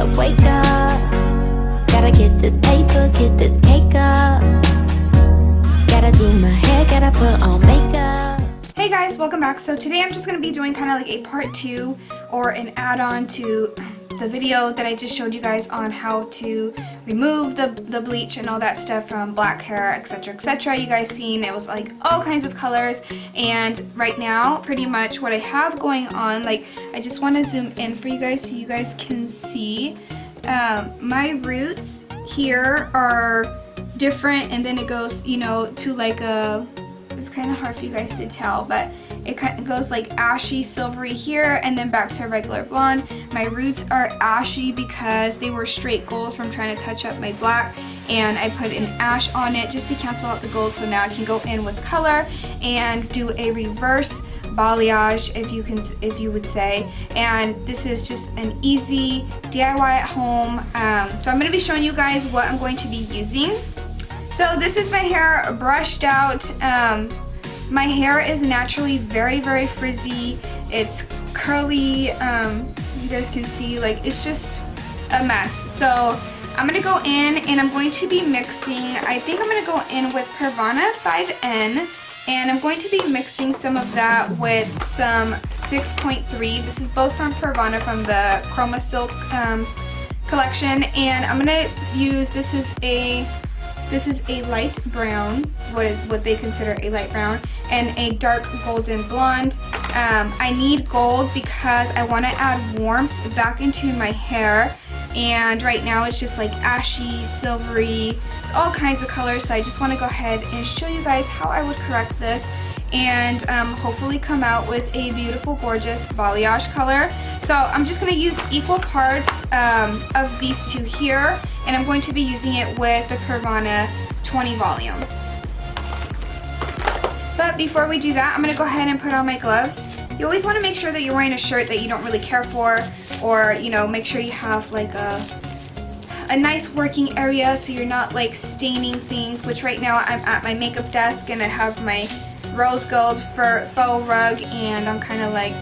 up, wake up. Gotta get this paper, get this cake up. Gotta do my hair, gotta put on makeup. Hey guys, welcome back. So today I'm just going to be doing kind of like a part 2 or an add-on to the video that I just showed you guys on how to remove the bleach and all that stuff from black hair, etc, etc. You guys seen it was like all kinds of colors, and right now pretty much what I have going on, like I just want to zoom in for you guys so you guys can see my roots here are different, and then it goes, you know, to like a, it's kind of hard for you guys to tell, but it kind of goes like ashy silvery here and then back to a regular blonde. My roots are ashy because they were straight gold from trying to touch up my black, and I put an ash on it just to cancel out the gold, so now I can go in with color and do a reverse balayage, if you would say. And this is just an easy DIY at home. So I'm going to be showing you guys what I'm going to be using. So this is my hair brushed out. My hair is naturally very frizzy. It's curly. You guys can see, like, it's just a mess. So I'm gonna go in and I'm going to be mixing, I think I'm gonna go in with Pravana 5N, and I'm going to be mixing some of that with some 6.3. This is both from Pravana from the Chroma Silk collection, and I'm gonna use, this is a light brown, what they consider a light brown, and a dark golden blonde. I need gold because I want to add warmth back into my hair, and right now it's just like ashy, silvery, all kinds of colors, so I just want to go ahead and show you guys how I would correct this and hopefully come out with a beautiful, gorgeous balayage color. So I'm just going to use equal parts of these two here, and I'm going to be using it with the Pravana 20 volume. But before we do that, I'm going to go ahead and put on my gloves. You always want to make sure that you're wearing a shirt that you don't really care for, or, you know, make sure you have like a nice working area so you're not like staining things, which right now I'm at my makeup desk and I have my rose gold for faux rug, and I'm kind of like,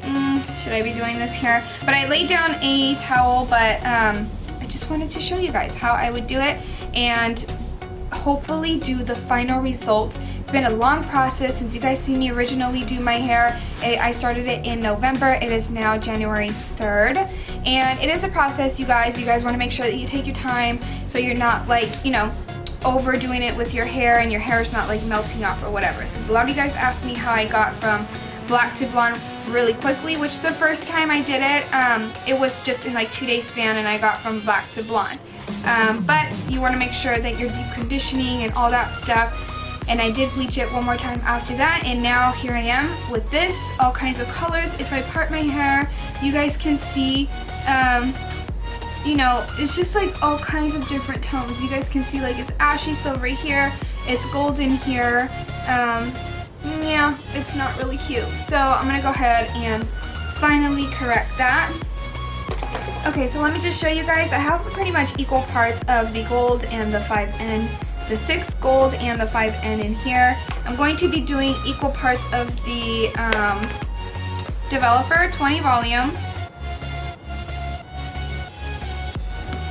should I be doing this here? But I laid down a towel, but I just wanted to show you guys how I would do it and hopefully do the final result. It's been a long process since you guys seen me originally do my hair. I started it in November. It is now January 3rd, and it is a process, you guys. You guys want to make sure that you take your time so you're not, like, you know, overdoing it with your hair and your hair is not like melting off or whatever. Because a lot of you guys asked me how I got from black to blonde really quickly, which the first time I did it, it was just in like 2-day span, and I got from black to blonde. But you want to make sure that you're deep conditioning and all that stuff. And I did bleach it one more time after that, and now here I am with this, all kinds of colors. If I part my hair, you guys can see, you know, it's just like all kinds of different tones. You guys can see, like, it's ashy silvery here, it's golden here. Yeah, it's not really cute. So I'm gonna go ahead and finally correct that. Okay, so let me just show you guys. I have pretty much equal parts of the gold and the 5N, the 6 gold and the 5N in here. I'm going to be doing equal parts of the Developer 20 volume.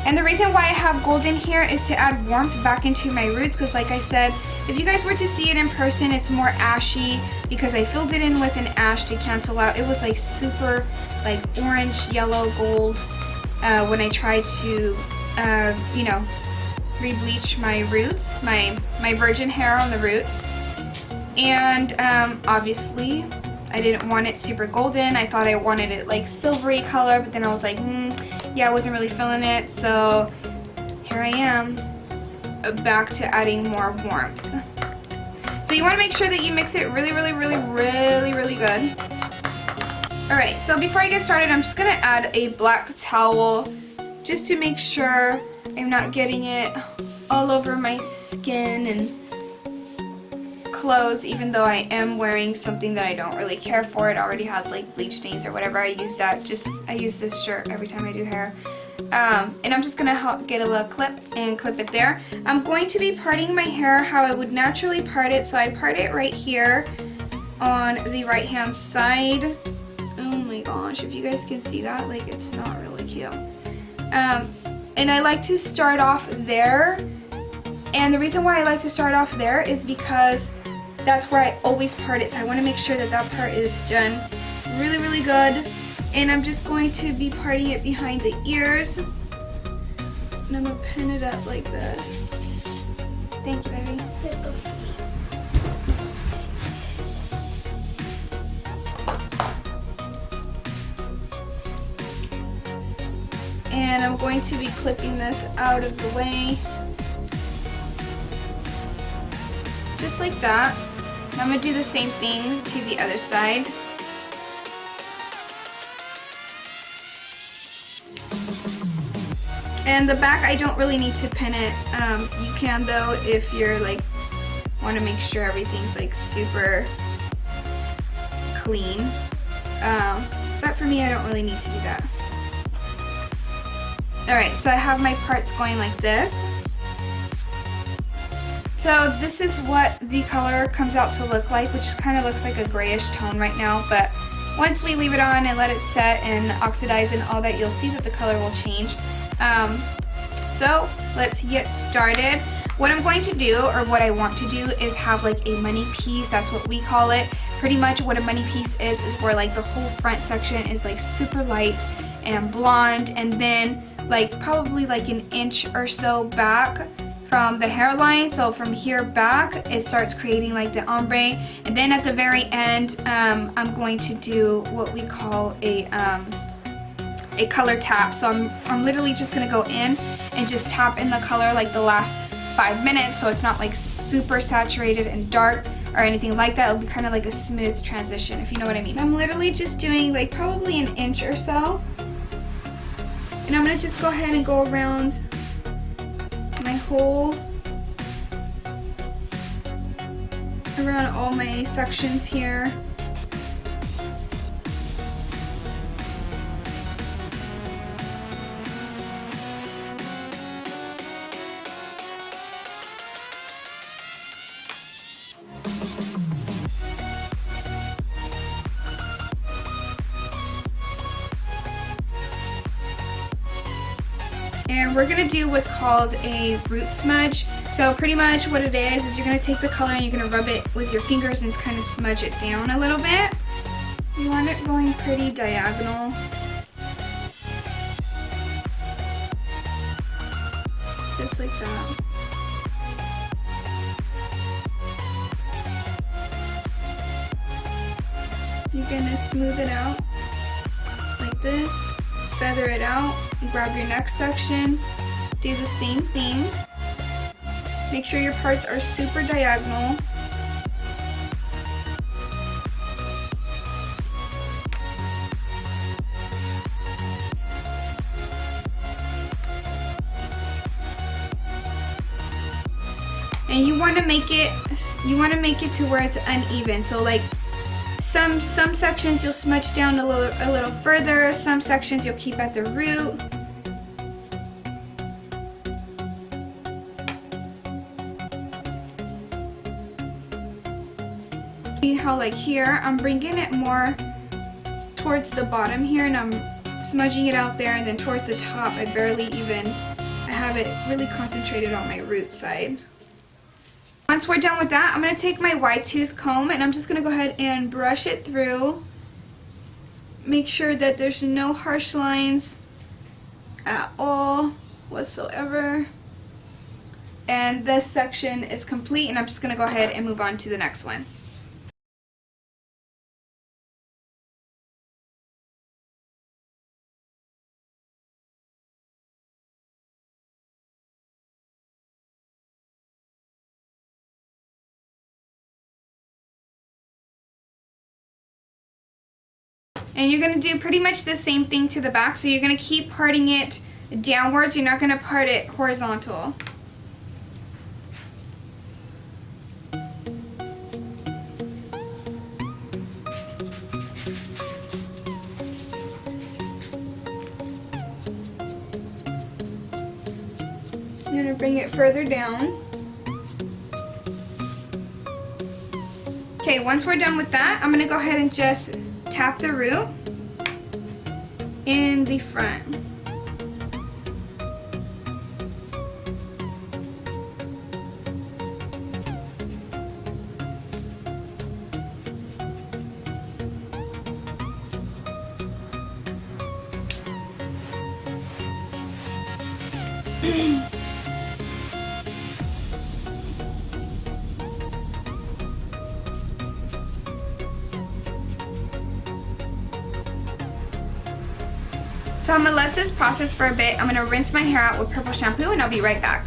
And the reason why I have gold in here is to add warmth back into my roots, because like I said, if you guys were to see it in person, it's more ashy because I filled it in with an ash to cancel out. It was like super like orange, yellow, gold when I tried to, you know, re-bleach my roots, my virgin hair on the roots. And obviously I didn't want it super golden. I thought I wanted it like silvery color, but then I was like, yeah, I wasn't really feeling it. So here I am, back to adding more warmth. So you want to make sure that you mix it really good. Alright, so before I get started, I'm just going to add a black towel just to make sure I'm not getting it all over my skin and clothes, even though I am wearing something that I don't really care for. It already has like bleach stains or whatever. I use this shirt every time I do hair. And I'm just gonna get a little clip and clip it there. I'm going to be parting my hair how I would naturally part it. So I part it right here on the right hand side. Oh my gosh, if you guys can see that, like, it's not really cute. And I like to start off there. And the reason why I like to start off there is because that's where I always part it. So I want to make sure that that part is done really, really good. And I'm just going to be parting it behind the ears. And I'm going to pin it up like this. Thank you, baby. And I'm going to be clipping this out of the way. Just like that. And I'm going to do the same thing to the other side. And the back, I don't really need to pin it. You can though if you're like, want to make sure everything's like super clean. But for me, I don't really need to do that. Alright, so I have my parts going like this. So this is what the color comes out to look like, which kind of looks like a grayish tone right now, but once we leave it on and let it set and oxidize and all that, you'll see that the color will change. So let's get started. What I'm going to do, or what I want to do, is have like a money piece. That's what we call it. Pretty much what a money piece is where like the whole front section is like super light and blonde, and then like probably like an inch or so back from the hairline. So from here back, it starts creating like the ombre, and then at the very end, I'm going to do what we call a color tap. So I'm literally just gonna go in and just tap in the color like the last 5 minutes, so it's not like super saturated and dark or anything like that. It'll be kind of like a smooth transition, if you know what I mean. I'm literally just doing like probably an inch or so, and I'm gonna just go ahead and go around my whole, around all my sections here. And we're gonna do what's called a root smudge. So pretty much what it is you're gonna take the color and you're gonna rub it with your fingers and kind of smudge it down a little bit. You want it going pretty diagonal. Just like that. You're gonna smooth it out like this, feather it out, and grab your next section, do the same thing. Make sure your parts are super diagonal. And you want to make it to where it's uneven. So like some sections you'll smudge down a little further, some sections you'll keep at the root. See how like here I'm bringing it more towards the bottom here, and I'm smudging it out there, and then towards the top I have it really concentrated on my root side. Once we're done with that, I'm going to take my wide tooth comb and I'm just going to go ahead and brush it through. Make sure that there's no harsh lines at all whatsoever. And this section is complete, and I'm just going to go ahead and move on to the next one. And you're going to do pretty much the same thing to the back. So you're going to keep parting it downwards. You're not going to part it horizontal. You're going to bring it further down. Okay, once we're done with that, I'm going to go ahead and just tap the root in the front. So I'm gonna let this process for a bit. I'm gonna rinse my hair out with purple shampoo and I'll be right back.